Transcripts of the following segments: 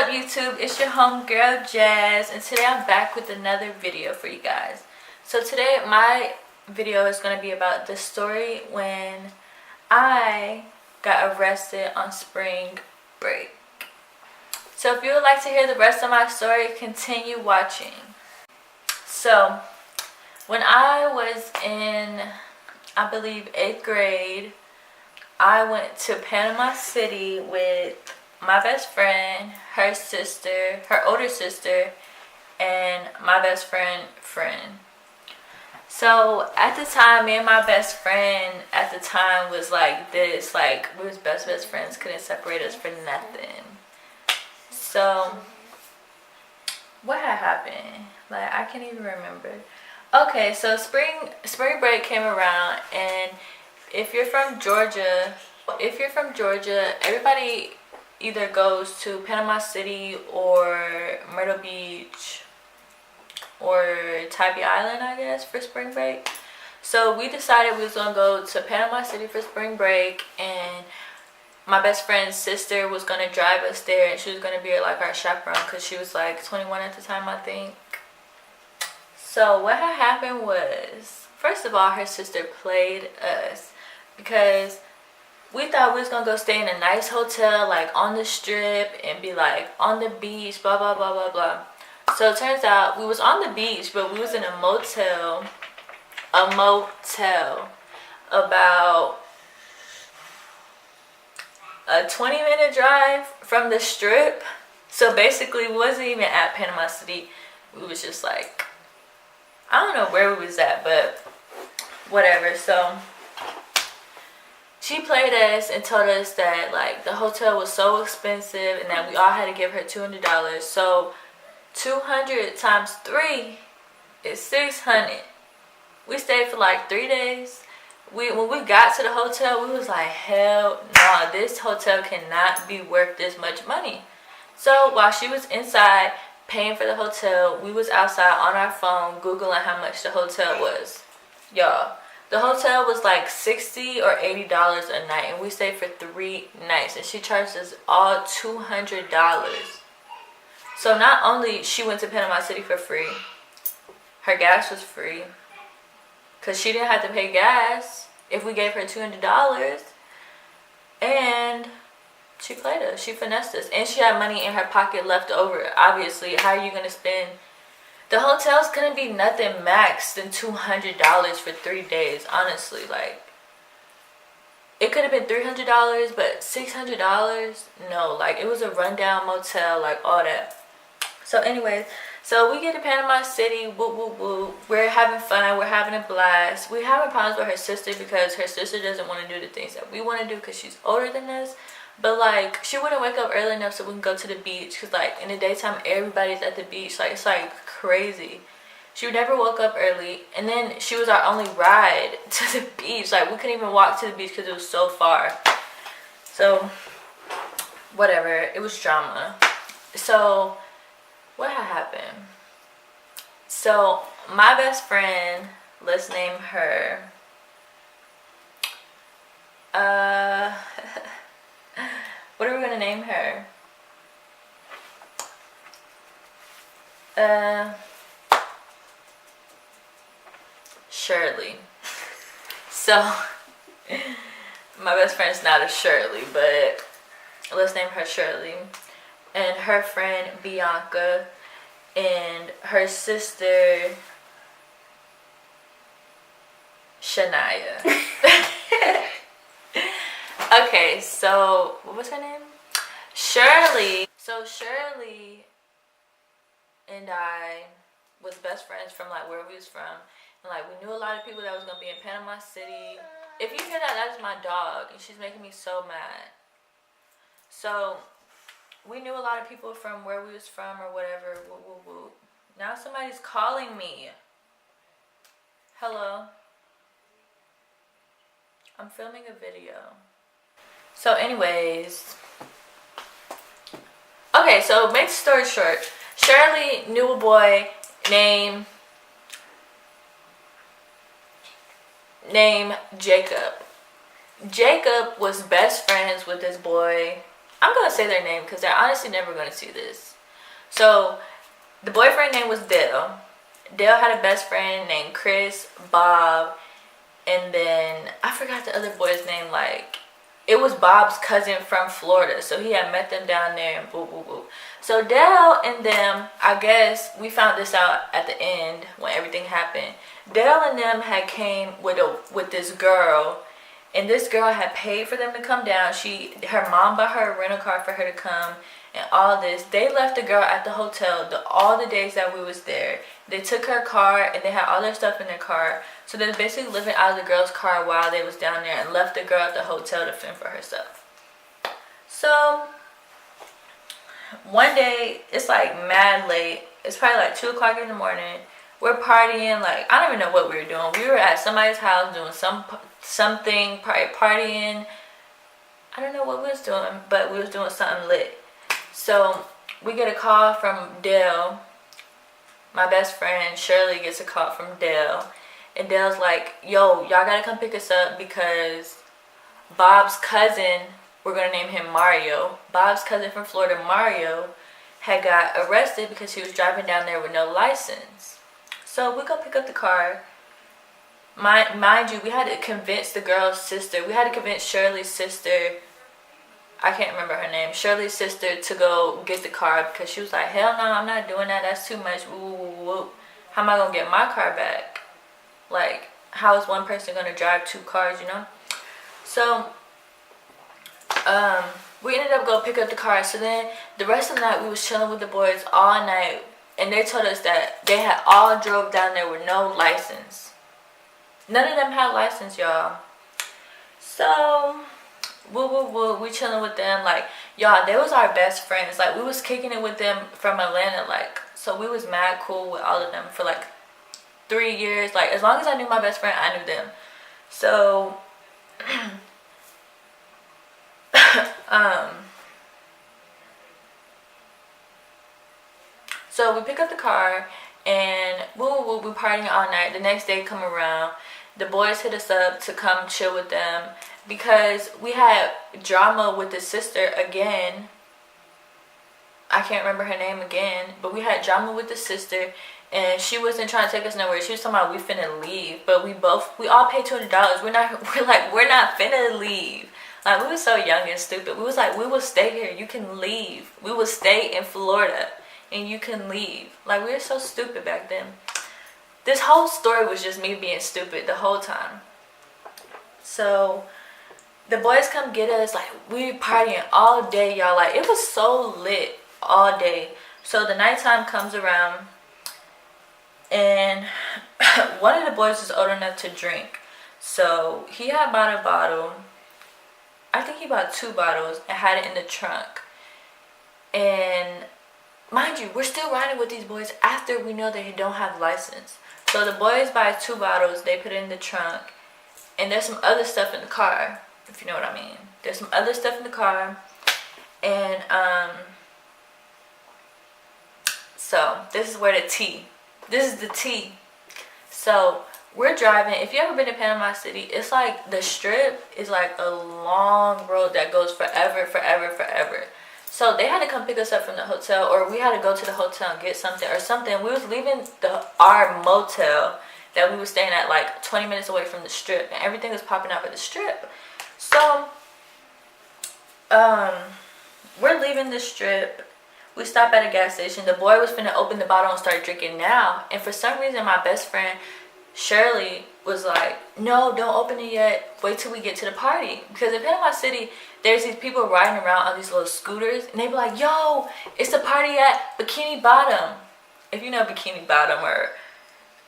YouTube? It's your homegirl Jazz, and today I'm back with another video for you guys. So today my video is going to be about the story when I got arrested on spring break. So if you would like to hear the rest of my story, continue watching. So when I was in, I believe, 8th grade, I went to Panama City with my best friend, her sister, her older sister, and my best friend. So at the time, me and my best friend at the time was like this, like we was best friends, couldn't separate us for nothing. So what had happened? Like, I can't even remember. Okay, so spring break came around, and if you're from Georgia, everybody either goes to Panama City or Myrtle Beach or Tybee Island, I guess, for spring break. So we decided we was gonna go to Panama City for spring break, and my best friend's sister was gonna drive us there, and she was gonna be like our chaperone because she was like 21 at the time, I think. So what had happened was, first of all, her sister played us because we thought we was gonna go stay in a nice hotel, like on the strip, and be like on the beach, blah blah blah blah blah. So it turns out we was on the beach, but we was in a motel about a 20-minute drive from the strip. So basically we wasn't even at Panama City. We was just like, I don't know where we was at, but whatever. So she played us and told us that like the hotel was so expensive and that we all had to give her $200. So 200 times 3 is 600. We stayed for like 3 days. When we got to the hotel, we was like, hell no, this hotel cannot be worth this much money. So while she was inside paying for the hotel, we was outside on our phone Googling how much the hotel was. Y'all, the hotel was like $60 or $80 a night, and we stayed for 3 nights, and she charged us all $200. So not only she went to Panama City for free, her gas was free, because she didn't have to pay gas if we gave her $200. And she played us. She finessed us. And she had money in her pocket left over. Obviously, how are you going to spend? The hotel's going to be nothing max than $200 for 3 days. Honestly, like, it could have been $300, but $600? No, like, it was a rundown motel, like, all that. So anyways, so we get to Panama City, woo woo woo. We're having fun, we're having a blast. We're having problems with her sister because her sister doesn't want to do the things that we want to do because she's older than us. But like, she wouldn't wake up early enough so we can go to the beach, because like in the daytime everybody's at the beach. Like, it's like crazy. She never woke up early, and then she was our only ride to the beach. Like, we couldn't even walk to the beach because it was so far. So whatever, it was drama. So what had happened? So my best friend, let's name her what are we gonna name her? Shirley. So my best friend's not a Shirley, but let's name her Shirley. And her friend Bianca, and her sister Shania. Okay, so what was her name? Shirley. So Shirley and I was best friends from like where we was from, and like we knew a lot of people that was gonna be in Panama City. If you hear that, that is my dog, and she's making me so mad. So we knew a lot of people from where we was from or whatever. Woo, woo, woo. Now somebody's calling me. Hello. I'm filming a video. So anyways. Okay, so make the story short. Shirley knew a boy named Jacob. Jacob was best friends with this boy I'm gonna say their name because they're honestly never gonna see this. So the boyfriend name was Dale. Dale had a best friend named Chris, Bob, and then I forgot the other boy's name. Like, it was Bob's cousin from Florida, so he had met them down there and boo boo boo. So Dale and them, I guess we found this out at the end when everything happened. Dale and them had came with this girl, and this girl had paid for them to come down. Her mom bought her a rental car for her to come, and all this. They left the girl at the hotel all the days that we was there. They took her car and they had all their stuff in their car. So they was basically living out of the girl's car while they was down there, and left the girl at the hotel to fend for herself. So one day, it's like mad late. It's probably like 2 o'clock in the morning. We're partying. Like, I don't even know what we were doing. We were at somebody's house doing something, probably partying. I don't know what we was doing, but we was doing something lit. So we get a call from Dale. My best friend Shirley gets a call from Dale. And Dale's like, yo, y'all gotta come pick us up because Bob's cousin, we're gonna name him Mario. Bob's cousin from Florida, Mario, had got arrested because he was driving down there with no license. So we go pick up the car. Mind you, we had to convince the girl's sister. We had to convince Shirley's sister. I can't remember her name. Shirley's sister to go get the car because she was like, hell no, I'm not doing that. That's too much. Woo, woo, woo. How am I gonna get my car back? Like, how is one person gonna drive 2 cars, you know? So we ended up going pick up the car. So then the rest of the night we was chilling with the boys all night, and they told us that they had all drove down there with no license. None of them had license, y'all. So we chilling with them. Like, y'all, they was our best friends. Like, we was kicking it with them from Atlanta. Like, so we was mad cool with all of them for like 3 years. Like, as long as I knew my best friend, I knew them. So so we pick up the car and we'll be partying all night. The next day come around, the boys hit us up to come chill with them because we had drama with the sister again. I can't remember her name again, but we had drama with the sister, and she wasn't trying to take us nowhere. She was talking about we finna leave, but we all paid $200. We're not finna leave. Like, we were so young and stupid. We was like, we will stay here. You can leave. We will stay in Florida, and you can leave. Like, we were so stupid back then. This whole story was just me being stupid the whole time. So the boys come get us. Like, we partying all day, y'all. Like, it was so lit all day. So the nighttime comes around, and one of the boys was old enough to drink. So he had bought a bottle. I think he bought 2 bottles and had it in the trunk. And mind you, we're still riding with these boys after we know they don't have license. So the boys buy 2 bottles, they put it in the trunk, and there's some other stuff in the car, if you know what I mean. There's some other stuff in the car, and so this is where the tea. This is the tea. So we're driving. If you ever been to Panama City, it's like the strip is like a long road that goes forever, forever, forever. So they had to come pick us up from the hotel, or we had to go to the hotel and get something or something. We was leaving our motel that we were staying at like 20 minutes away from the strip, and everything was popping up at the strip. So we're leaving the strip. We stop at a gas station. The boy was finna open the bottle and start drinking now, and for some reason my best friend Shirley was like, no, don't open it yet. Wait till we get to the party. Because in Panama City, there's these people riding around on these little scooters, and they be like, yo, it's the party at Bikini Bottom. If you know Bikini Bottom or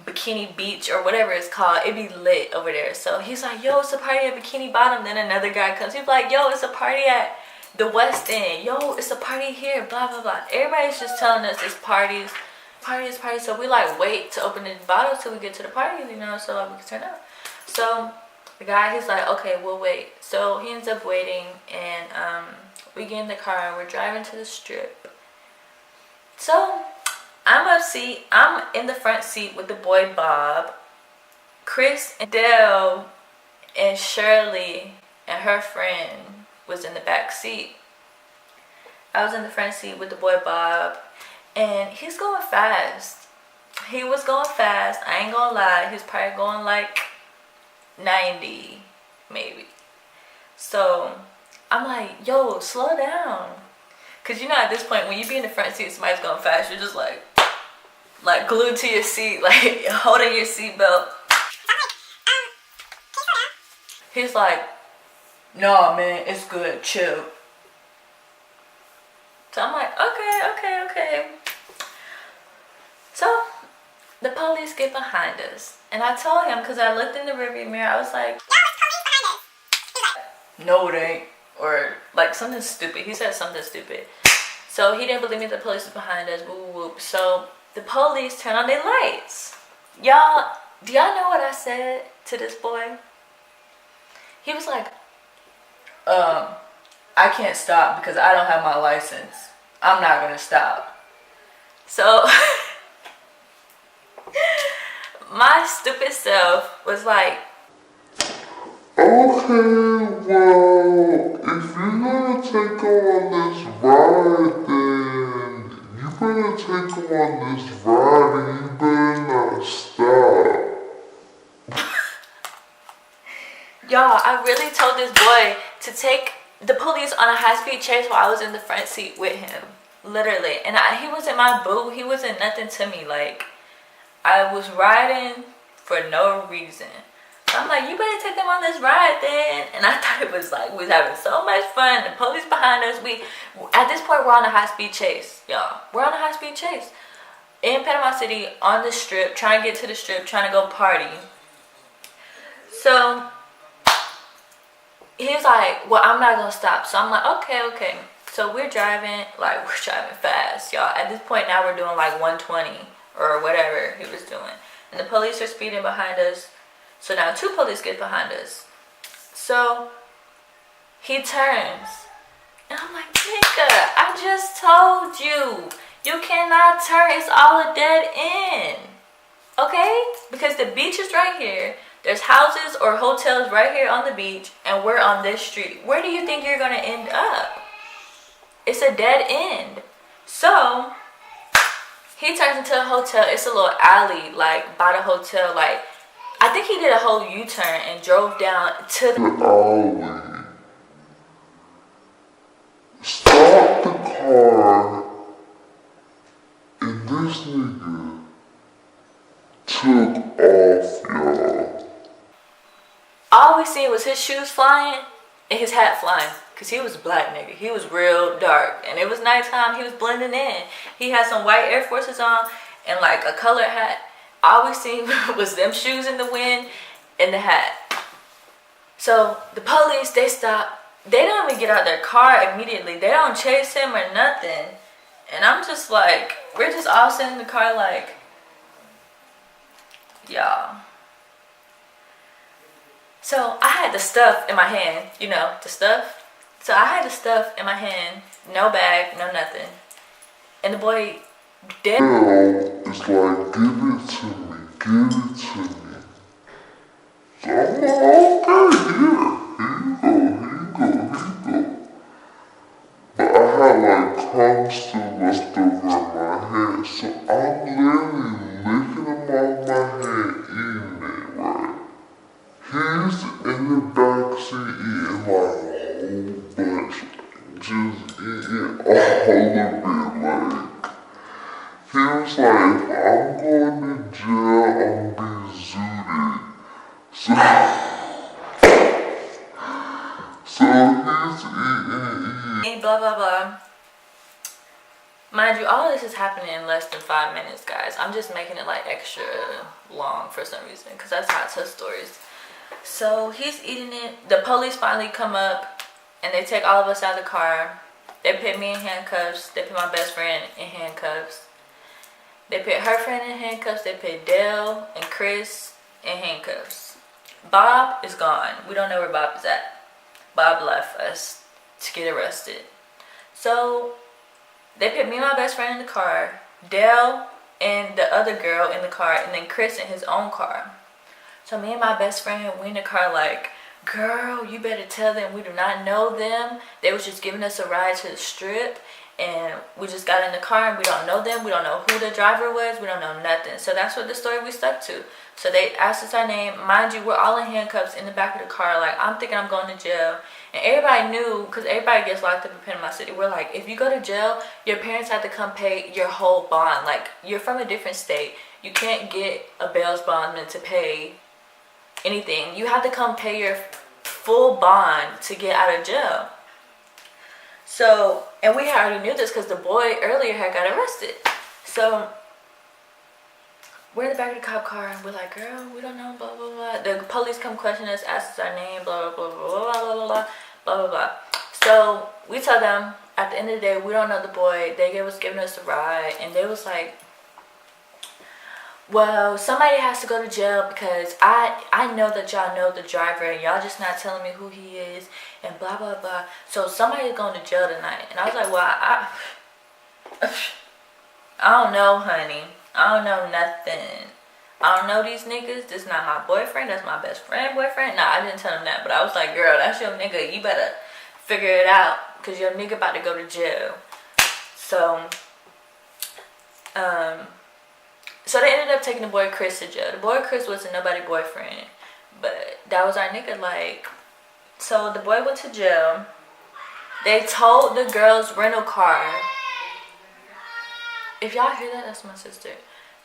Bikini Beach or whatever it's called, it be lit over there. So he's like, yo, it's a party at Bikini Bottom. Then another guy comes. He's like, yo, it's a party at the West End. Yo, it's a party here. Blah, blah, blah. Everybody's just telling us it's parties. Parties. So we like wait to open the bottle till we get to the party, you know, so like we can turn up. So the guy, he's like, okay, we'll wait. So he ends up waiting, and we get in the car and we're driving to the strip. So I'm in the front seat with the boy Bob. Chris and Dale and Shirley and her friend was in the back seat. I was in the front seat with the boy Bob, and he's going fast. He was going fast. I ain't gonna lie. He's probably going like 90, maybe. So I'm like, yo, slow down. Cause you know at this point when you be in the front seat, somebody's going fast. You're just like glued to your seat, like holding your seatbelt. He's like, nah, man, it's good, chill. So I'm like, okay. So the police get behind us, and I told him, because I looked in the rearview mirror, I was like, yo, it's police behind us. He's like, no, it ain't. Or like something stupid. He said something stupid. So he didn't believe me, the police was behind us. Whoop, whoop. So the police turn on their lights. Y'all, do y'all know what I said to this boy? He was like, I can't stop because I don't have my license. I'm not gonna stop. So my stupid self was like, okay, well, if you're gonna take on this ride, then you better take on this ride and you better not stop. y'all, I really told this boy to take the police on a high-speed chase while I was in the front seat with him. Literally. And he wasn't my boo. He wasn't nothing to me. Like, I was riding for no reason. So I'm like, you better take them on this ride then. And I thought it was like, we was having so much fun. The police behind us. At this point, we're on a high-speed chase, y'all. We're on a high-speed chase. In Panama City, on the strip, trying to get to the strip, trying to go party. So he's like, well, I'm not going to stop. So I'm like, okay. So we're driving fast, y'all. At this point now, we're doing like 120 or whatever he was doing. And the police are speeding behind us. So now 2 police get behind us. So he turns. And I'm like, nigga, I just told you. You cannot turn. It's all a dead end. Okay? Because the beach is right here. There's houses or hotels right here on the beach. And we're on this street. Where do you think you're going to end up? It's a dead end. So he turns into a hotel. It's a little alley, like, by the hotel. Like, I think he did a whole U-turn and drove down to the alley. Stop the car. And this nigga took off, y'all. all we seen was his shoes flying and his hat flying. Because he was a black nigga. He was real dark. And it was nighttime. He was blending in. He had some white Air Forces on and like a colored hat. All we seen was them shoes in the wind and the hat. So the police, they stop. They don't even get out their car immediately. They don't chase him or nothing. And I'm just like, we're just all sitting in the car like, y'all. So I had the stuff in my hand, you know, the stuff. So I had the stuff in my hand, no bag, no nothing. And the boy dead. It's like, give it to me, give it to me. So I'm like, okay, here you go. But I had like crumbs still left over in my hand, so I'm literally licking them off my hand, eating it, right? He's in the backseat eating like a whole bunch, just eating all of it, like. He was like, if I'm going to jail, I'm being zooted. So he's eating. Blah, blah, blah. Mind you, all of this is happening in less than 5 minutes, guys. I'm just making it like extra long for some reason. Because that's how I tell stories. So he's eating it. The police finally come up. And they take all of us out of the car. They put me in handcuffs. They put my best friend in handcuffs. They put her friend in handcuffs. They put Dale and Chris in handcuffs. Bob is gone. We don't know where Bob is at. Bob left us to get arrested. So they put me and my best friend in the car. Dale and the other girl in the car. And then Chris in his own car. So me and my best friend, we in the car like, girl, you better tell them we do not know them. They was just giving us a ride to the strip. And we just got in the car and we don't know them. We don't know who the driver was. We don't know nothing. So that's what the story we stuck to. So they asked us our name. Mind you, we're all in handcuffs in the back of the car. Like, I'm thinking I'm going to jail. And everybody knew, because everybody gets locked up in Panama City. We're like, if you go to jail, your parents have to come pay your whole bond. Like, you're from a different state. You can't get a bail bondsman to pay anything. You have to come pay your full bond to get out of jail. So, and we already knew this because the boy earlier had got arrested. So, we're in the back of the cop car and we're like, girl, we don't know, blah, blah, blah. The police come question us, ask us our name, blah, blah, blah, blah, blah, blah, blah, blah, blah, blah, blah. So, we tell them, at the end of the day, we don't know the boy. They was giving us a ride and they was like, well, somebody has to go to jail because I know that y'all know the driver and y'all just not telling me who he is and blah, blah, blah. So somebody's going to jail tonight. And I was like, well, I don't know, honey. I don't know nothing. I don't know these niggas. This is not my boyfriend. That's my best friend boyfriend. Nah, I didn't tell him that. But I was like, girl, that's your nigga. You better figure it out because your nigga about to go to jail. So they ended up taking the boy Chris to jail. The boy Chris wasn't nobody's boyfriend, but that was our nigga. Like, so the boy went to jail. They told the girl's rental car. If y'all hear that, that's my sister.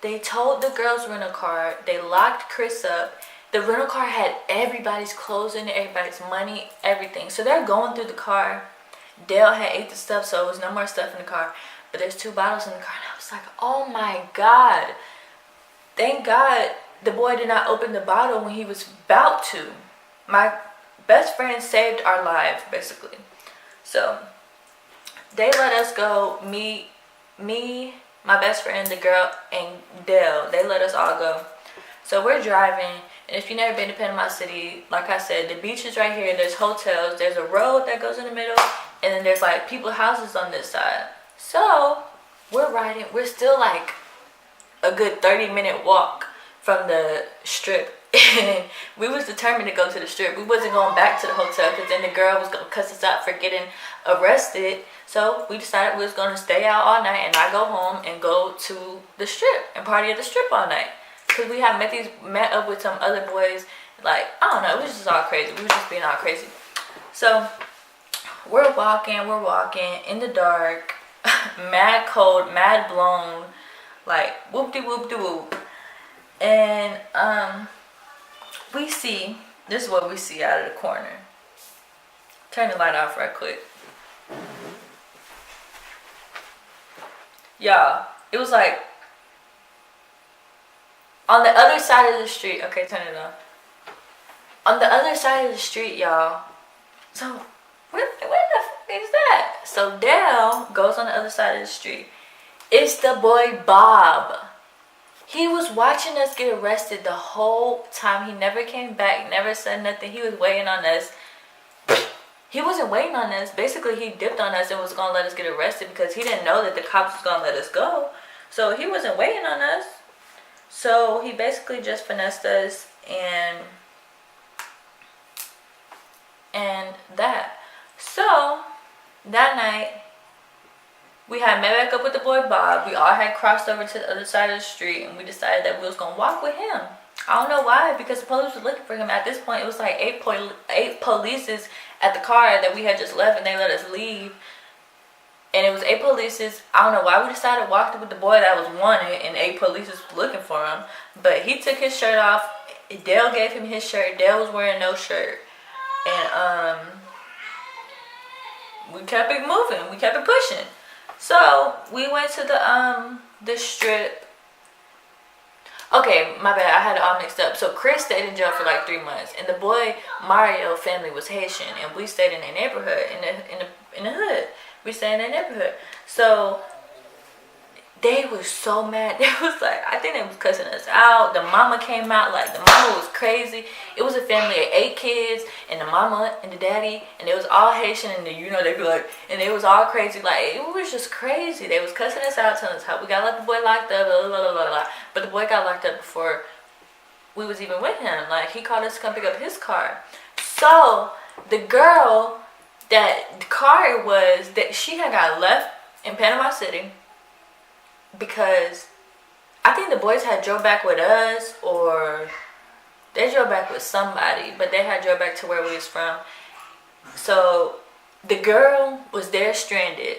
They told the girl's rental car. They locked Chris up. The rental car had everybody's clothes in it, everybody's money, everything. So they're going through the car. Dale had ate the stuff, so there was no more stuff in the car. But there's 2 bottles in the car. And I was like, oh my God. Thank God the boy did not open the bottle when he was about to. My best friend saved our lives, basically. So they let us go. Me, my best friend, the girl, and Dale. They let us all go. So we're driving. And if you've never been to Panama City, like I said, the beach is right here. There's hotels. There's a road that goes in the middle. And then there's like people's houses on this side. So we're riding. We're still like a good 30-minute walk from the strip. And we was determined to go to the strip. We wasn't going back to the hotel because then the girl was going to cuss us out for getting arrested. So we decided we was going to stay out all night and not go home and go to the strip and party at the strip all night. Because we had met up with some other boys. Like, I don't know. It was just all crazy. We were just being all crazy. So we're walking in the dark. Mad cold, mad blown. Like, whoop-de-whoop-de-whoop. And, we see, this is what we see out of the corner. Turn the light off right quick. Y'all, it was like, on the other side of the street, okay, turn it off. On the other side of the street, y'all, so, what the fuck is that? So, Dale goes on the other side of the street. It's the boy Bob. He was watching us get arrested the whole time. He never came back, never said nothing. He was waiting on us. He wasn't waiting on us. Basically, he dipped on us and was going to let us get arrested because he didn't know that the cops was going to let us go. So he wasn't waiting on us. So he basically just finessed us and that. So that night, we had met back up with the boy Bob. We all had crossed over to the other side of the street and we decided that we was going to walk with him. I don't know why, because the police was looking for him. At this point, it was like 8 polices at the car that we had just left and they let us leave. And it was 8 polices. I don't know why we decided to walk with the boy that was wanted and 8 polices looking for him. But he took his shirt off. Dale gave him his shirt. Dale was wearing no shirt. And we kept it moving. We kept it pushing. So we went to the strip. Okay, my bad. I had it all mixed up. So Chris stayed in jail for like 3 months, and the boy Mario family was Haitian, and we stayed in their neighborhood, in the hood. We stayed in their neighborhood. So they were so mad. They was like, I think they was cussing us out. The mama came out, like the mama was crazy. It was a family of 8 kids, and the mama and the daddy, and it was all Haitian, and they be like, and it was all crazy. Like, it was just crazy. They was cussing us out, telling us how we got let the boy locked up, blah, blah, blah, blah, blah. But the boy got locked up before we was even with him. Like, he called us to come pick up his car. So the girl that the car it was that she had got left in Panama City because I think the boys had drove back with us, or they drove back with somebody, but they had drove back to where we was from. So the girl was there stranded.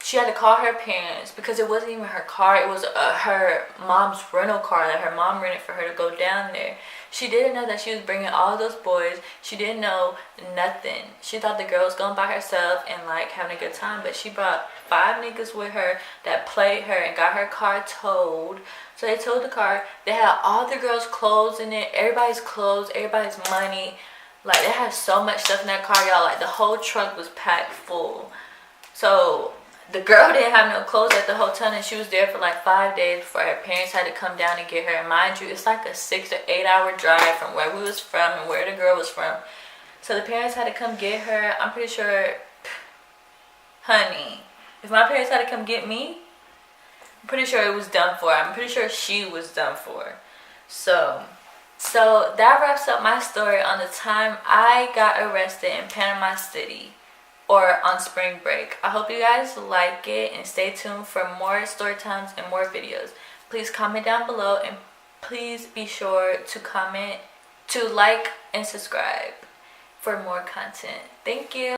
She had to call her parents because it wasn't even her car. It was her mom's rental car that her mom rented for her to go down there. She didn't know that she was bringing all those boys. She didn't know nothing. She thought the girl was going by herself and like having a good time. But she brought 5 niggas with her that played her and got her car towed. So they towed the car. They had all the girls' clothes in it. Everybody's clothes, everybody's money. Like they had so much stuff in that car, y'all. Like the whole trunk was packed full. So the girl didn't have no clothes at the hotel, and she was there for like 5 days before her parents had to come down and get her. And mind you, it's like a 6 or 8 hour drive from where we was from and where the girl was from. So the parents had to come get her. I'm pretty sure, honey, if my parents had to come get me, I'm pretty sure it was done for. I'm pretty sure she was done for. So that wraps up my story on the time I got arrested in Panama City, or on spring break. I hope you guys like it and stay tuned for more story times and more videos. Please comment down below, and please be sure to comment, to like and subscribe for more content. Thank you.